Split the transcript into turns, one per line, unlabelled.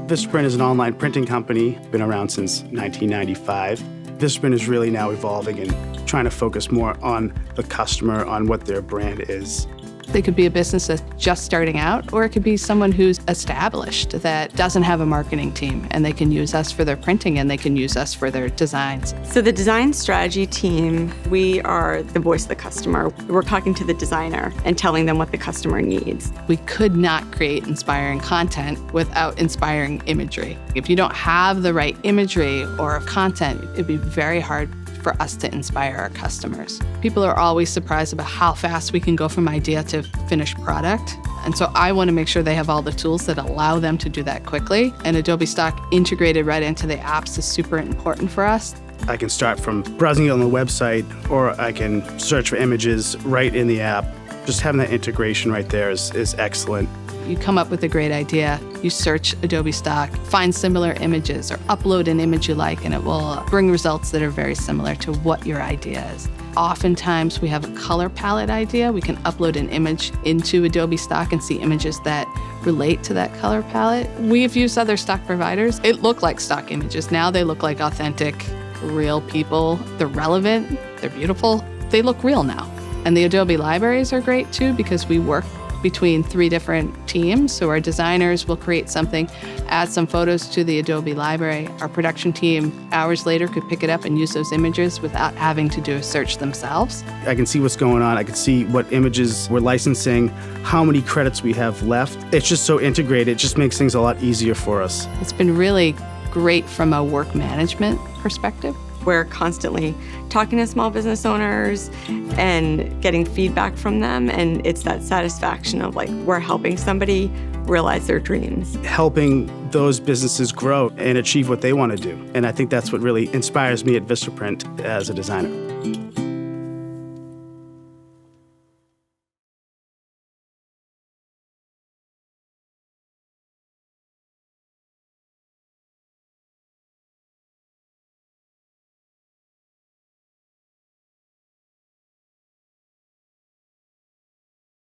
Vistaprint is an online printing company, been around since 1995. Vistaprint is really now evolving and trying to focus more on the customer, on what their brand is.
They could be a business that's just starting out, or it could be someone who's established that doesn't have a marketing team, and they can use us for their printing and they can use us for their designs.
So the design strategy team, we are the voice of the customer. We're talking to the designer and telling them what the customer needs.
We could not create inspiring content without inspiring imagery. If you don't have the right imagery or content, it'd be very hard for us to inspire our customers. People are always surprised about how fast we can go from idea to finished product. And so I want to make sure they have all the tools that allow them to do that quickly. And Adobe Stock integrated right into the apps is super important for us.
I can start from browsing it on the website, or I can search for images right in the app. Just having that integration right there is excellent.
You come up with a great idea, you search Adobe Stock, find similar images, or upload an image you like, and it will bring results that are very similar to what your idea is. Oftentimes, we have a color palette idea. We can upload an image into Adobe Stock and see images that relate to that color palette. We've used other stock providers. It looked like stock images. Now they look like authentic, real people. They're relevant, they're beautiful, they look real now. And the Adobe libraries are great too, because we work between 3 different teams. So our designers will create something, add some photos to the Adobe library. Our production team, hours later, could pick it up and use those images without having to do a search themselves.
I can see what's going on. I can see what images we're licensing, how many credits we have left. It's just so integrated. It just makes things a lot easier for us.
It's been really great from a work management perspective.
We're constantly talking to small business owners and getting feedback from them, and it's that satisfaction of like we're helping somebody realize their dreams.
Helping those businesses grow and achieve what they want to do. And I think that's what really inspires me at Vistaprint as a designer.